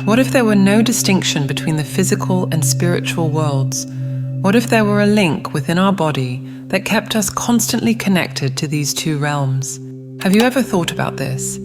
What if there were no distinction between the physical and spiritual worlds? What if there were a link within our body that kept us constantly connected to these two realms? Have you ever thought about this?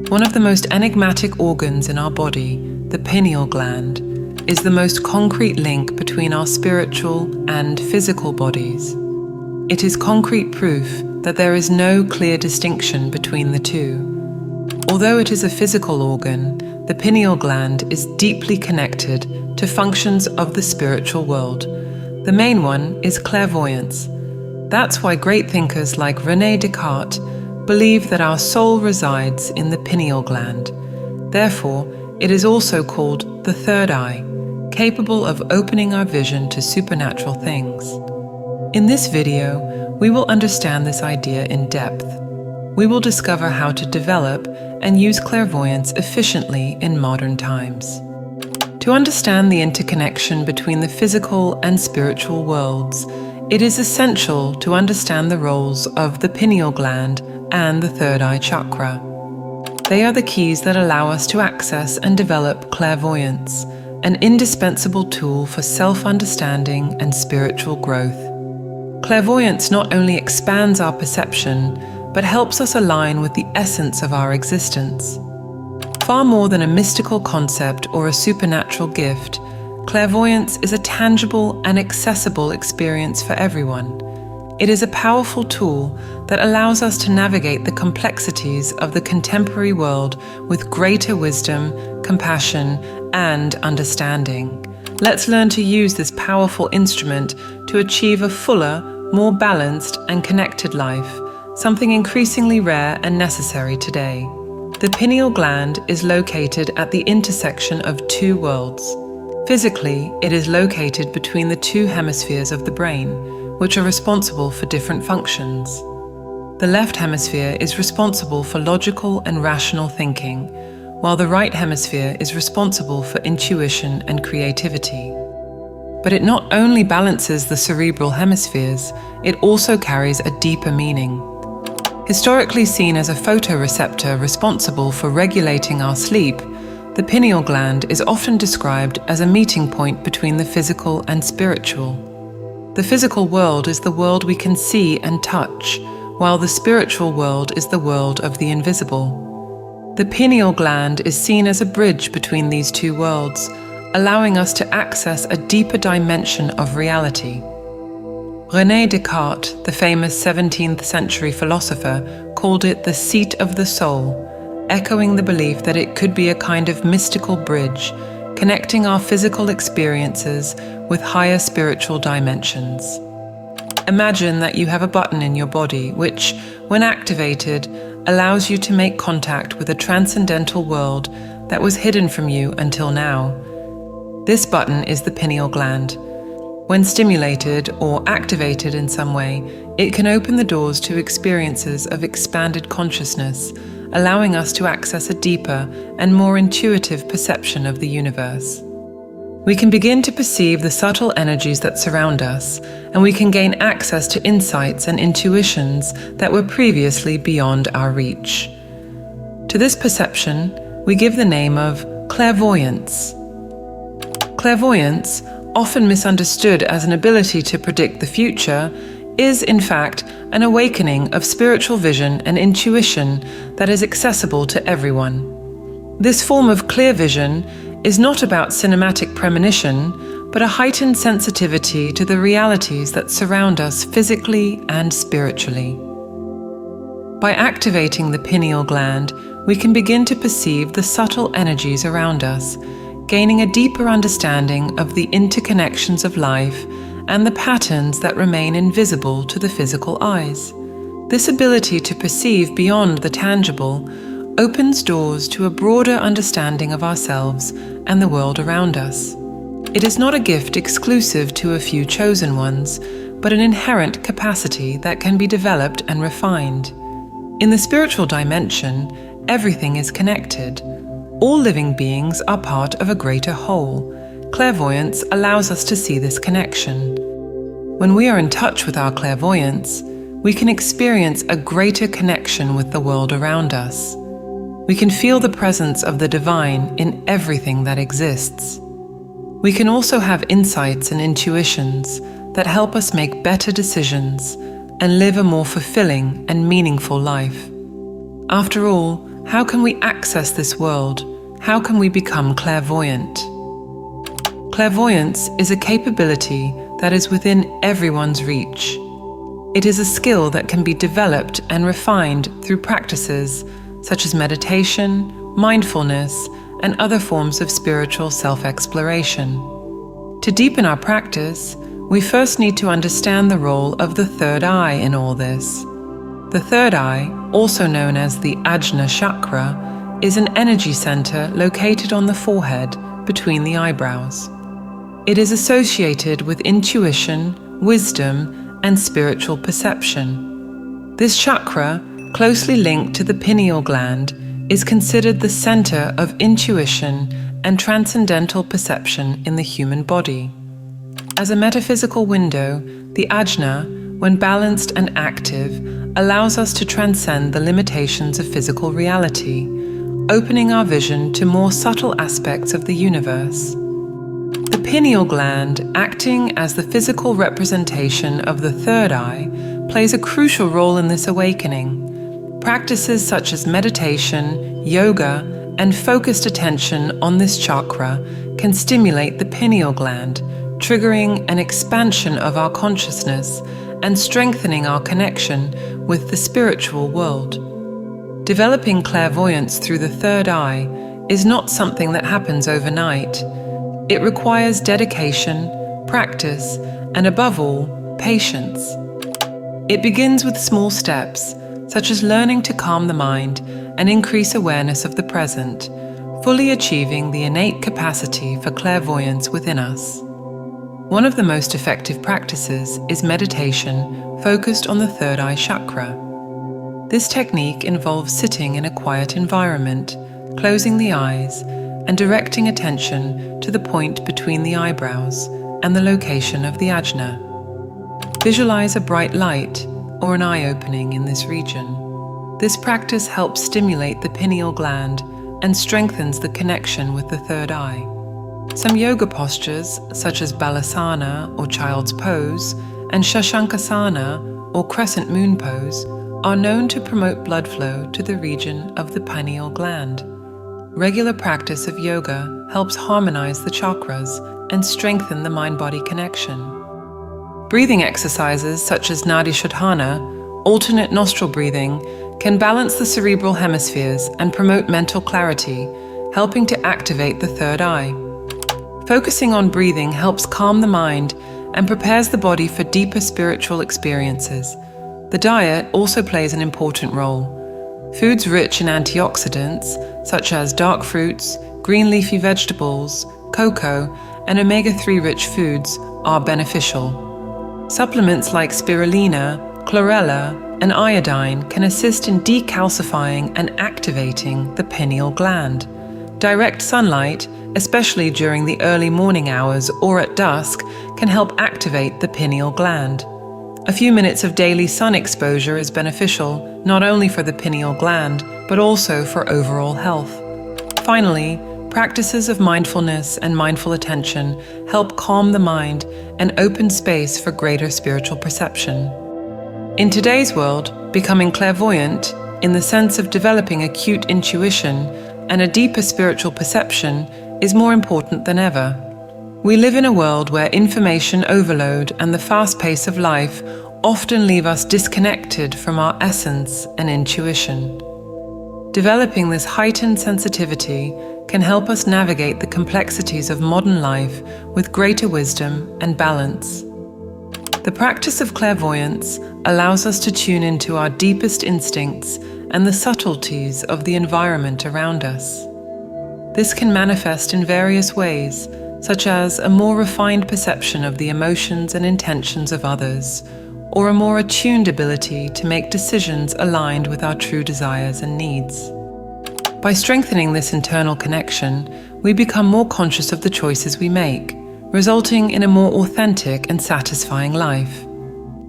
One of the most enigmatic organs in our body, the pineal gland, is the most concrete link between our spiritual and physical bodies. It is concrete proof that there is no clear distinction between the two. Although it is a physical organ, the pineal gland is deeply connected to functions of the spiritual world. The main one is clairvoyance. That's why great thinkers like René Descartes believe that our soul resides in the pineal gland. Therefore, it is also called the third eye, capable of opening our vision to supernatural things. In this video, we will understand this idea in depth. We will discover how to develop and use clairvoyance efficiently in modern times. To understand the interconnection between the physical and spiritual worlds, it is essential to understand the roles of the pineal gland and the third eye chakra. They are the keys that allow us to access and develop clairvoyance, an indispensable tool for self-understanding and spiritual growth. Clairvoyance not only expands our perception, but helps us align with the essence of our existence. Far more than a mystical concept or a supernatural gift, clairvoyance is a tangible and accessible experience for everyone. It is a powerful tool that allows us to navigate the complexities of the contemporary world with greater wisdom, compassion, and understanding. Let's learn to use this powerful instrument to achieve a fuller, more balanced and connected life, something increasingly rare and necessary today. The pineal gland is located at the intersection of two worlds. Physically, it is located between the two hemispheres of the brain, which are responsible for different functions. The left hemisphere is responsible for logical and rational thinking, while the right hemisphere is responsible for intuition and creativity. But it not only balances the cerebral hemispheres, it also carries a deeper meaning. Historically seen as a photoreceptor responsible for regulating our sleep, the pineal gland is often described as a meeting point between the physical and spiritual. The physical world is the world we can see and touch, while the spiritual world is the world of the invisible. The pineal gland is seen as a bridge between these two worlds, allowing us to access a deeper dimension of reality. René Descartes, the famous 17th century philosopher, called it the seat of the soul, echoing the belief that it could be a kind of mystical bridge, connecting our physical experiences with higher spiritual dimensions. Imagine that you have a button in your body which, when activated, allows you to make contact with a transcendental world that was hidden from you until now. This button is the pineal gland. When stimulated or activated in some way, it can open the doors to experiences of expanded consciousness, allowing us to access a deeper and more intuitive perception of the universe. We can begin to perceive the subtle energies that surround us, and we can gain access to insights and intuitions that were previously beyond our reach. To this perception, we give the name of clairvoyance. Clairvoyance, often misunderstood as an ability to predict the future, is in fact an awakening of spiritual vision and intuition that is accessible to everyone. This form of clear vision is not about cinematic premonition, but a heightened sensitivity to the realities that surround us physically and spiritually. By activating the pineal gland, we can begin to perceive the subtle energies around us, gaining a deeper understanding of the interconnections of life and the patterns that remain invisible to the physical eyes. This ability to perceive beyond the tangible opens doors to a broader understanding of ourselves and the world around us. It is not a gift exclusive to a few chosen ones, but an inherent capacity that can be developed and refined. In the spiritual dimension, everything is connected. All living beings are part of a greater whole. Clairvoyance allows us to see this connection. When we are in touch with our clairvoyance, we can experience a greater connection with the world around us. We can feel the presence of the divine in everything that exists. We can also have insights and intuitions that help us make better decisions and live a more fulfilling and meaningful life. After all, how can we access this world? How can we become clairvoyant? Clairvoyance is a capability that is within everyone's reach. It is a skill that can be developed and refined through practices such as meditation, mindfulness, and other forms of spiritual self-exploration. To deepen our practice, we first need to understand the role of the third eye in all this. The third eye, also known as the Ajna chakra, is an energy center located on the forehead between the eyebrows. It is associated with intuition, wisdom, and spiritual perception. This chakra, closely linked to the pineal gland, is considered the center of intuition and transcendental perception in the human body. As a metaphysical window, the ajna, when balanced and active, allows us to transcend the limitations of physical reality, opening our vision to more subtle aspects of the universe. The pineal gland, acting as the physical representation of the third eye, plays a crucial role in this awakening. Practices such as meditation, yoga, and focused attention on this chakra can stimulate the pineal gland, triggering an expansion of our consciousness and strengthening our connection with the spiritual world. Developing clairvoyance through the third eye is not something that happens overnight. It requires dedication, practice, and above all, patience. It begins with small steps, such as learning to calm the mind and increase awareness of the present, fully achieving the innate capacity for clairvoyance within us. One of the most effective practices is meditation focused on the third eye chakra. This technique involves sitting in a quiet environment, closing the eyes, and directing attention to the point between the eyebrows and the location of the ajna. Visualize a bright light or an eye opening in this region. This practice helps stimulate the pineal gland and strengthens the connection with the third eye. Some yoga postures, such as balasana or child's pose, and shashankasana or crescent moon pose, are known to promote blood flow to the region of the pineal gland. Regular practice of yoga helps harmonize the chakras and strengthen the mind-body connection. Breathing exercises such as Nadi Shodhana, alternate nostril breathing, can balance the cerebral hemispheres and promote mental clarity, helping to activate the third eye. Focusing on breathing helps calm the mind and prepares the body for deeper spiritual experiences. The diet also plays an important role. Foods rich in antioxidants, such as dark fruits, green leafy vegetables, cocoa, and omega-3 rich foods, are beneficial. Supplements like spirulina, chlorella, and iodine can assist in decalcifying and activating the pineal gland. Direct sunlight, especially during the early morning hours or at dusk, can help activate the pineal gland. A few minutes of daily sun exposure is beneficial, not only for the pineal gland, but also for overall health. Finally, practices of mindfulness and mindful attention help calm the mind and open space for greater spiritual perception. In today's world, becoming clairvoyant, in the sense of developing acute intuition and a deeper spiritual perception, is more important than ever. We live in a world where information overload and the fast pace of life often leave us disconnected from our essence and intuition. Developing this heightened sensitivity can help us navigate the complexities of modern life with greater wisdom and balance. The practice of clairvoyance allows us to tune into our deepest instincts and the subtleties of the environment around us. This can manifest in various ways, such as a more refined perception of the emotions and intentions of others, or a more attuned ability to make decisions aligned with our true desires and needs. By strengthening this internal connection, we become more conscious of the choices we make, resulting in a more authentic and satisfying life.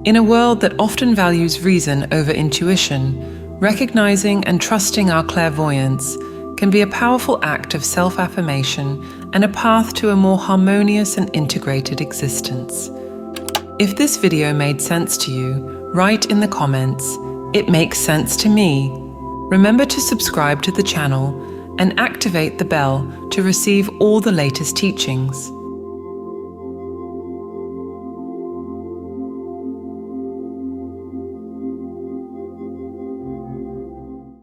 In a world that often values reason over intuition, Recognizing and trusting our clairvoyance can be a powerful act of self-affirmation and a path to a more harmonious and integrated existence. If this video made sense to you, write in the comments, "It makes sense to me." Remember to subscribe to the channel and activate the bell to receive all the latest teachings.